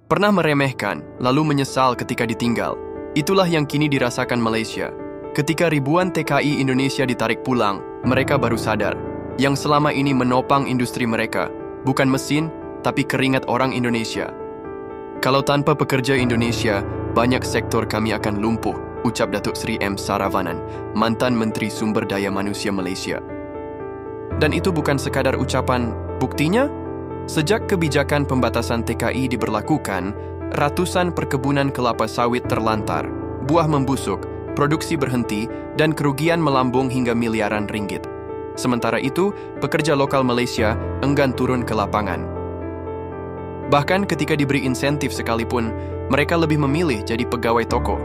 Pernah meremehkan, lalu menyesal ketika ditinggal. Itulah yang kini dirasakan Malaysia. Ketika ribuan TKI Indonesia ditarik pulang, mereka baru sadar yang selama ini menopang industri mereka bukan mesin, tapi keringat orang Indonesia. Kalau tanpa pekerja Indonesia, banyak sektor kami akan lumpuh, ucap Datuk Seri M. Saravanan, mantan Menteri Sumber Daya Manusia Malaysia. Dan itu bukan sekadar ucapan, buktinya? Sejak kebijakan pembatasan TKI diberlakukan, ratusan perkebunan kelapa sawit terlantar, buah membusuk, produksi berhenti, dan kerugian melambung hingga miliaran ringgit. Sementara itu, pekerja lokal Malaysia enggan turun ke lapangan. Bahkan ketika diberi insentif sekalipun, mereka lebih memilih jadi pegawai toko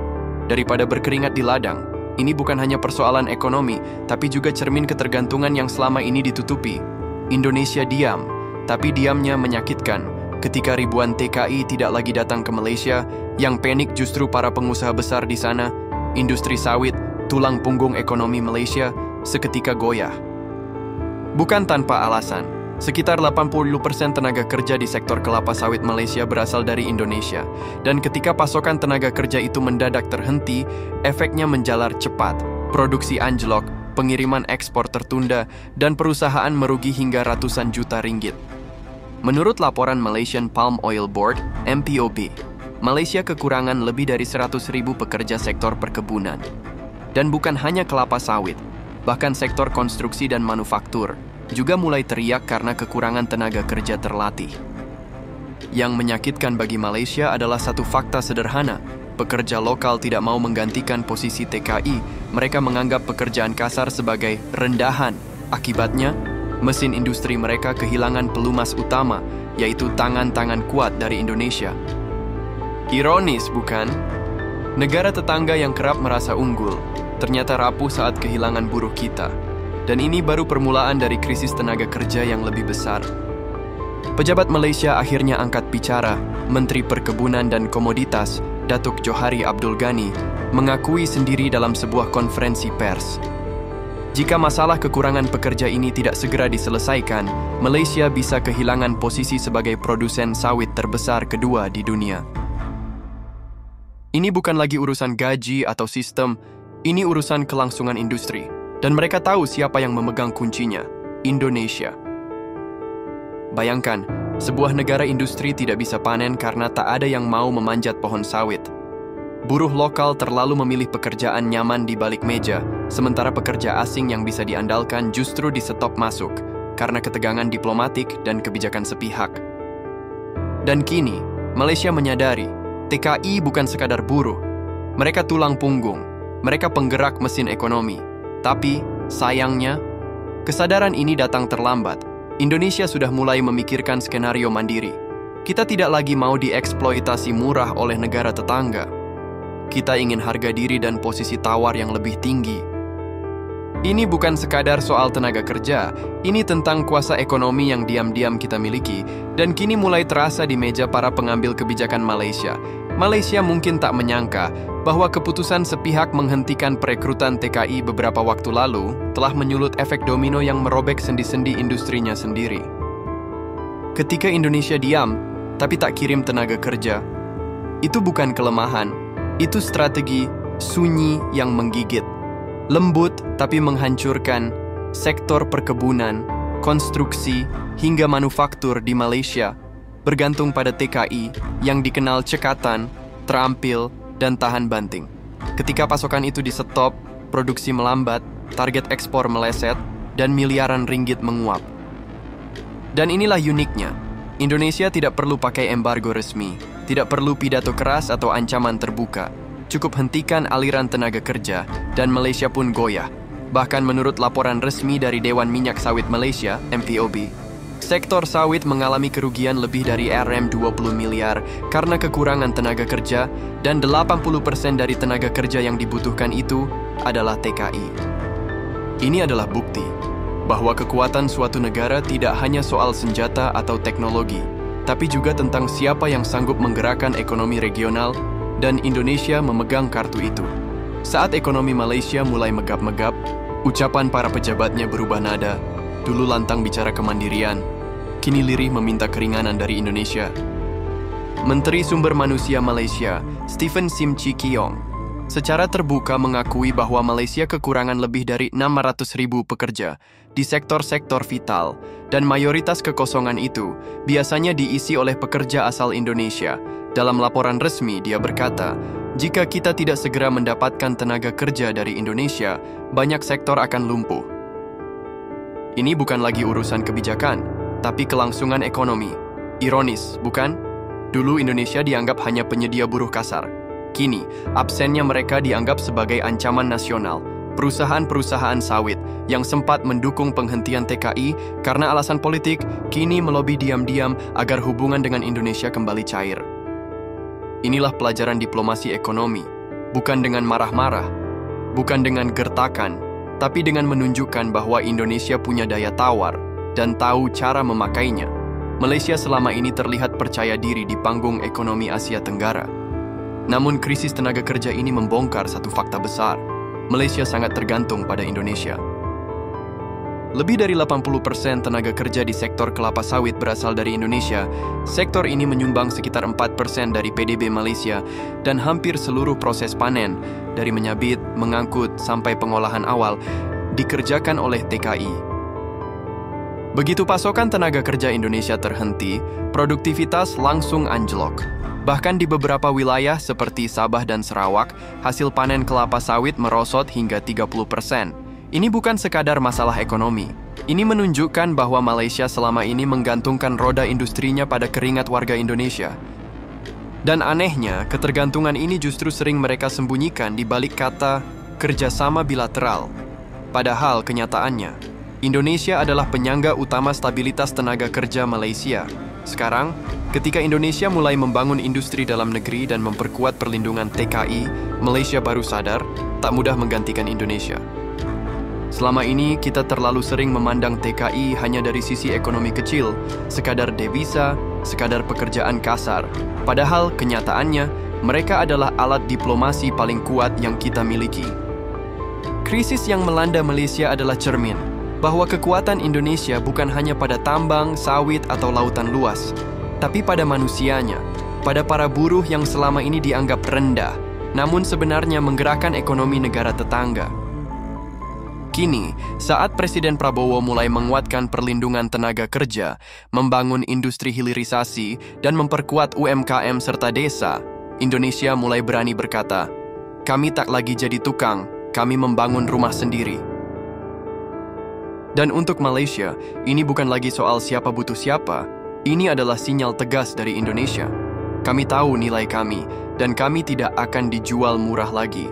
daripada berkeringat di ladang. Ini bukan hanya persoalan ekonomi, tapi juga cermin ketergantungan yang selama ini ditutupi. Indonesia diam, tapi diamnya menyakitkan. Ketika ribuan TKI tidak lagi datang ke Malaysia, yang panik justru para pengusaha besar di sana. Industri sawit, tulang punggung ekonomi Malaysia, seketika goyah. Bukan tanpa alasan, sekitar 80% tenaga kerja di sektor kelapa sawit Malaysia berasal dari Indonesia. Dan ketika pasokan tenaga kerja itu mendadak terhenti, efeknya menjalar cepat. Produksi anjlok, pengiriman ekspor tertunda, dan perusahaan merugi hingga ratusan juta ringgit. Menurut laporan Malaysian Palm Oil Board, MPOB, Malaysia kekurangan lebih dari 100.000 pekerja sektor perkebunan. Dan bukan hanya kelapa sawit, bahkan sektor konstruksi dan manufaktur juga mulai teriak karena kekurangan tenaga kerja terlatih. Yang menyakitkan bagi Malaysia adalah satu fakta sederhana. Pekerja lokal tidak mau menggantikan posisi TKI. Mereka menganggap pekerjaan kasar sebagai rendahan. Akibatnya, mesin industri mereka kehilangan pelumas utama, yaitu tangan-tangan kuat dari Indonesia. Ironis, bukan? Negara tetangga yang kerap merasa unggul, ternyata rapuh saat kehilangan buruh kita. Dan ini baru permulaan dari krisis tenaga kerja yang lebih besar. Pejabat Malaysia akhirnya angkat bicara. Menteri Perkebunan dan Komoditas, Datuk Johari Abdul Ghani, mengakui sendiri dalam sebuah konferensi pers. Jika masalah kekurangan pekerja ini tidak segera diselesaikan, Malaysia bisa kehilangan posisi sebagai produsen sawit terbesar kedua di dunia. Ini bukan lagi urusan gaji atau sistem, ini urusan kelangsungan industri. Dan mereka tahu siapa yang memegang kuncinya, Indonesia. Bayangkan, sebuah negara industri tidak bisa panen karena tak ada yang mau memanjat pohon sawit. Buruh lokal terlalu memilih pekerjaan nyaman di balik meja, sementara pekerja asing yang bisa diandalkan justru di-stop masuk karena ketegangan diplomatik dan kebijakan sepihak. Dan kini, Malaysia menyadari, TKI bukan sekadar buruh. Mereka tulang punggung, mereka penggerak mesin ekonomi. Tapi, sayangnya, kesadaran ini datang terlambat. Indonesia sudah mulai memikirkan skenario mandiri. Kita tidak lagi mau dieksploitasi murah oleh negara tetangga. Kita ingin harga diri dan posisi tawar yang lebih tinggi. Ini bukan sekadar soal tenaga kerja, ini tentang kuasa ekonomi yang diam-diam kita miliki, dan kini mulai terasa di meja para pengambil kebijakan Malaysia. Malaysia mungkin tak menyangka bahwa keputusan sepihak menghentikan perekrutan TKI beberapa waktu lalu telah menyulut efek domino yang merobek sendi-sendi industrinya sendiri. Ketika Indonesia diam, tapi tak kirim tenaga kerja, itu bukan kelemahan, itu strategi sunyi yang menggigit. Lembut tapi menghancurkan sektor perkebunan, konstruksi, hingga manufaktur di Malaysia bergantung pada TKI yang dikenal cekatan, terampil, dan tahan banting. Ketika pasokan itu di-stop, produksi melambat, target ekspor meleset, dan miliaran ringgit menguap. Dan inilah uniknya, Indonesia tidak perlu pakai embargo resmi, tidak perlu pidato keras atau ancaman terbuka. Cukup hentikan aliran tenaga kerja, dan Malaysia pun goyah. Bahkan menurut laporan resmi dari Dewan Minyak Sawit Malaysia, MPOB, sektor sawit mengalami kerugian lebih dari RM20 miliar karena kekurangan tenaga kerja, dan 80% dari tenaga kerja yang dibutuhkan itu adalah TKI. Ini adalah bukti bahwa kekuatan suatu negara tidak hanya soal senjata atau teknologi, tapi juga tentang siapa yang sanggup menggerakkan ekonomi regional, dan Indonesia memegang kartu itu. Saat ekonomi Malaysia mulai megap-megap, ucapan para pejabatnya berubah nada. Dulu lantang bicara kemandirian, kini lirih meminta keringanan dari Indonesia. Menteri Sumber Manusia Malaysia, Stephen Sim Chee Kiong, secara terbuka mengakui bahwa Malaysia kekurangan lebih dari 600.000 pekerja di sektor-sektor vital, dan mayoritas kekosongan itu biasanya diisi oleh pekerja asal Indonesia. Dalam laporan resmi, dia berkata, jika kita tidak segera mendapatkan tenaga kerja dari Indonesia, banyak sektor akan lumpuh. Ini bukan lagi urusan kebijakan, tapi kelangsungan ekonomi. Ironis, bukan? Dulu Indonesia dianggap hanya penyedia buruh kasar. Kini, absennya mereka dianggap sebagai ancaman nasional. Perusahaan-perusahaan sawit yang sempat mendukung penghentian TKI karena alasan politik, kini melobi diam-diam agar hubungan dengan Indonesia kembali cair. Inilah pelajaran diplomasi ekonomi, bukan dengan marah-marah, bukan dengan gertakan, tapi dengan menunjukkan bahwa Indonesia punya daya tawar dan tahu cara memakainya. Malaysia selama ini terlihat percaya diri di panggung ekonomi Asia Tenggara. Namun krisis tenaga kerja ini membongkar satu fakta besar. Malaysia sangat tergantung pada Indonesia. Lebih dari 80% tenaga kerja di sektor kelapa sawit berasal dari Indonesia. Sektor ini menyumbang sekitar 4% dari PDB Malaysia dan hampir seluruh proses panen, dari menyabit, mengangkut, sampai pengolahan awal, dikerjakan oleh TKI. Begitu pasokan tenaga kerja Indonesia terhenti, produktivitas langsung anjlok. Bahkan di beberapa wilayah seperti Sabah dan Sarawak, hasil panen kelapa sawit merosot hingga 30%. Ini bukan sekadar masalah ekonomi. Ini menunjukkan bahwa Malaysia selama ini menggantungkan roda industrinya pada keringat warga Indonesia. Dan anehnya, ketergantungan ini justru sering mereka sembunyikan di balik kata kerjasama bilateral. Padahal kenyataannya, Indonesia adalah penyangga utama stabilitas tenaga kerja Malaysia. Sekarang, ketika Indonesia mulai membangun industri dalam negeri dan memperkuat perlindungan TKI, Malaysia baru sadar tak mudah menggantikan Indonesia. Selama ini, kita terlalu sering memandang TKI hanya dari sisi ekonomi kecil, sekadar devisa, sekadar pekerjaan kasar. Padahal kenyataannya, mereka adalah alat diplomasi paling kuat yang kita miliki. Krisis yang melanda Malaysia adalah cermin bahwa kekuatan Indonesia bukan hanya pada tambang, sawit, atau lautan luas, tapi pada manusianya, pada para buruh yang selama ini dianggap rendah, namun sebenarnya menggerakkan ekonomi negara tetangga. Kini, saat Presiden Prabowo mulai menguatkan perlindungan tenaga kerja, membangun industri hilirisasi, dan memperkuat UMKM serta desa, Indonesia mulai berani berkata, "Kami tak lagi jadi tukang, kami membangun rumah sendiri." Dan untuk Malaysia, ini bukan lagi soal siapa butuh siapa. Ini adalah sinyal tegas dari Indonesia. Kami tahu nilai kami, dan kami tidak akan dijual murah lagi.